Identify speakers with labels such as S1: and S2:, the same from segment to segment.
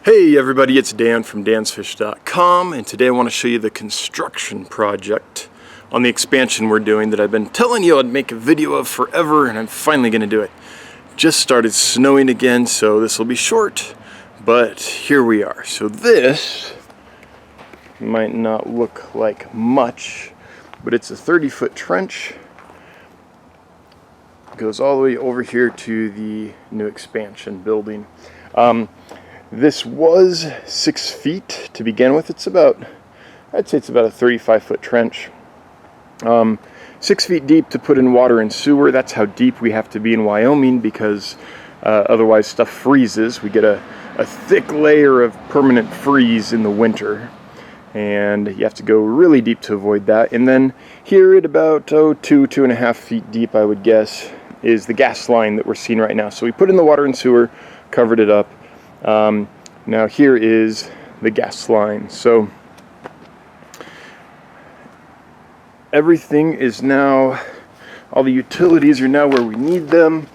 S1: Hey everybody, it's Dan from dansfish.com, and today I want to show you the construction project on the expansion we're doing that I've been telling you I'd make a video of forever, and I'm finally going to do it. Just started snowing again, so this will be short, but here we are. So this might not look like much, but it's a 30-foot trench. It goes all the way over here to the new expansion building. This was 6 feet to begin with. I'd say it's about a 35-foot trench. 6 feet deep to put in water and sewer. That's how deep we have to be in Wyoming because otherwise stuff freezes. We get a thick layer of permanent freeze in the winter, and you have to go really deep to avoid that. And then here at about 2.5 feet deep, I would guess, is the gas line that we're seeing right now. So we put in the water and sewer, covered it up. Now here is the gas line. So everything is now, all the utilities are now where we need them.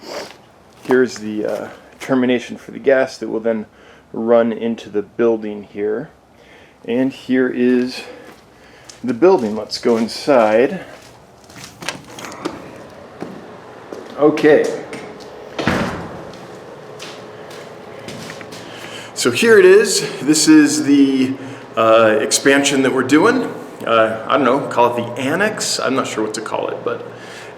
S1: Here's the termination for the gas that will then run into the building here. And here is the building. Let's go inside. Okay. So here it is. This is the expansion that we're doing. I don't know, call it the annex. I'm not sure what to call it, but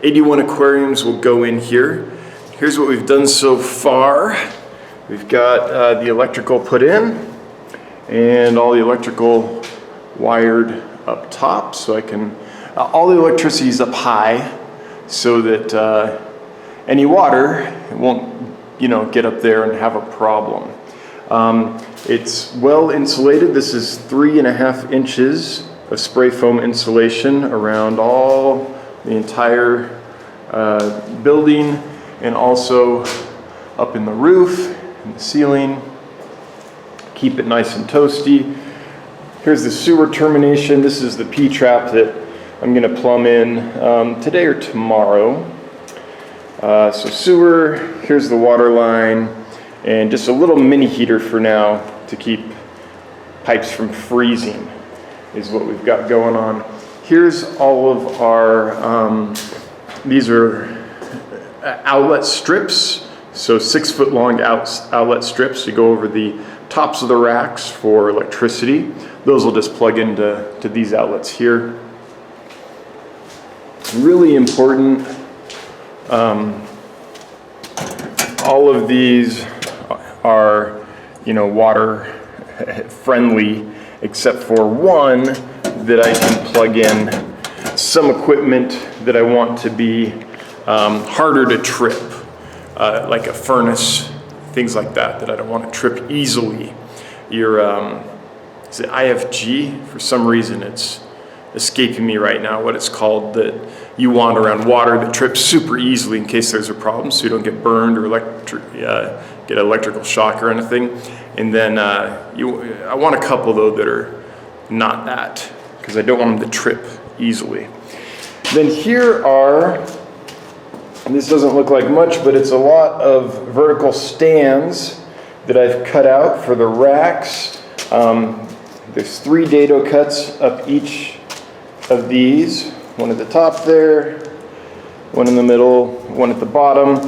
S1: 81 aquariums will go in here. Here's what we've done so far. We've got the electrical put in and all the electrical wired up top, so I can, all the electricity is up high so that any water won't, get up there and have a problem. It's well insulated. This is 3.5 inches of spray foam insulation around the entire building, and also up in the roof and the ceiling. Keep it nice and toasty. Here's the sewer termination. This is the P-trap that I'm going to plumb in today or tomorrow. So sewer, here's the water line, and just a little mini heater for now to keep pipes from freezing is what we've got going on. Here's all of our, these are outlet strips, so 6-foot long outlet strips to go over the tops of the racks for electricity. Those will just plug into these outlets here. Really important, all of these are, water friendly, except for one that I can plug in some equipment that I want to be harder to trip, like a furnace, things like that I don't want to trip easily. Your is it IFG? For some reason it's escaping me right now what it's called, that you want around water that trips super easily in case there's a problem, so you don't get burned or get an electrical shock or anything. And then I want a couple though that are not that, because I don't want them to trip easily. Then here are, and this doesn't look like much, but it's a lot of vertical stands that I've cut out for the racks. There's 3 dado cuts up each of these. One at the top there, one in the middle, one at the bottom,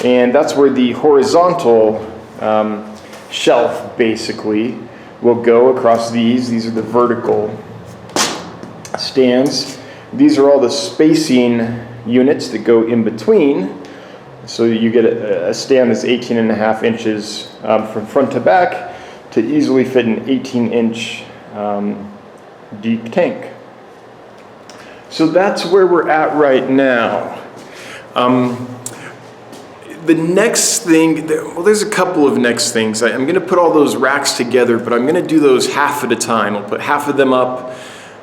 S1: and that's where the horizontal shelf basically will go across these. These are the vertical stands. These are all the spacing units that go in between, so you get a stand that's 18.5 inches from front to back to easily fit an 18-inch deep tank. So that's where we're at right now. The next thing, well, there's a couple of next things. I'm going to put all those racks together, but I'm going to do those half at a time. I'll put half of them up,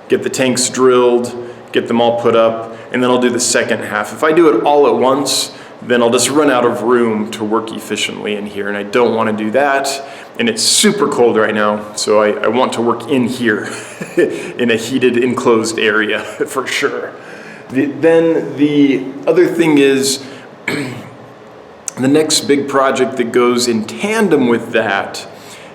S1: get the tanks drilled, get them all put up, and then I'll do the second half. If I do it all at once, then I'll just run out of room to work efficiently in here, and I don't want to do that. And it's super cold right now, so I want to work in here in a heated, enclosed area for sure. Then the other thing is, the next big project that goes in tandem with that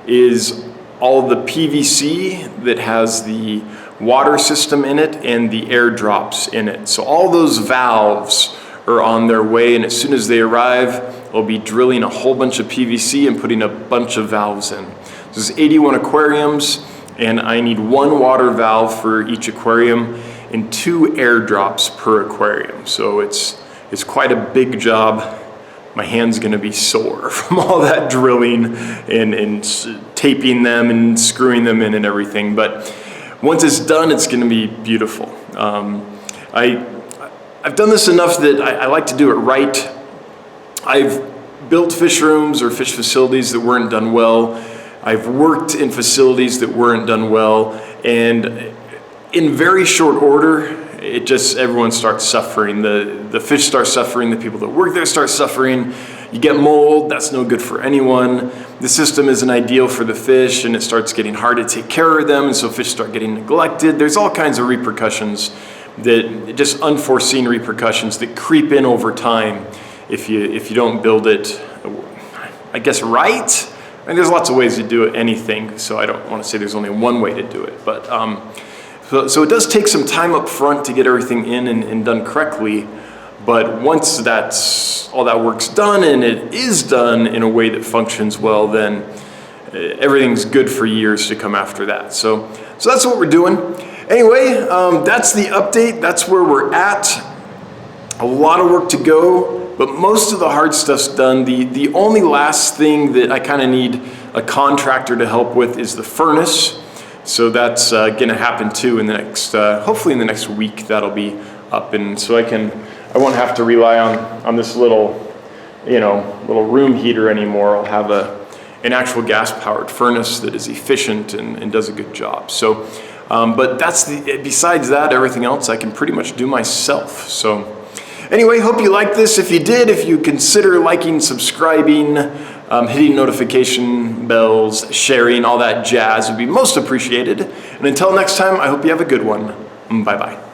S1: is all the PVC that has the water system in it and the air drops in it. So all those valves are on their way, and as soon as they arrive, I'll be drilling a whole bunch of PVC and putting a bunch of valves in. This is 81 aquariums, and I need 1 water valve for each aquarium and 2 air drops per aquarium. So it's quite a big job. My hand's gonna be sore from all that drilling and taping them and screwing them in and everything. But once it's done, it's gonna be beautiful. I've done this enough that I like to do it right. I've built fish rooms or fish facilities that weren't done well. I've worked in facilities that weren't done well, and in very short order, everyone starts suffering. The fish start suffering, the people that work there start suffering. You get mold, that's no good for anyone. The system isn't ideal for the fish, and it starts getting hard to take care of them, and so fish start getting neglected. There's all kinds of repercussions, just unforeseen repercussions that creep in over time if you don't build it, I guess, right. And there's lots of ways to do anything, so I don't want to say there's only one way to do it. But so it does take some time up front to get everything in and done correctly. But once all that work's done, and it is done in a way that functions well, then everything's good for years to come after that. So that's what we're doing. Anyway, that's the update. That's where we're at. A lot of work to go, but most of the hard stuff's done. The only last thing that I kind of need a contractor to help with is the furnace. So that's gonna happen too in the next, hopefully in the next week, that'll be up. And so I won't have to rely on this little room heater anymore. I'll have an actual gas-powered furnace that is efficient and does a good job. So, but besides that, everything else I can pretty much do myself. So anyway, hope you liked this. If you did, if you consider liking, subscribing, hitting notification bells, sharing, all that jazz would be most appreciated. And until next time, I hope you have a good one. Bye-bye.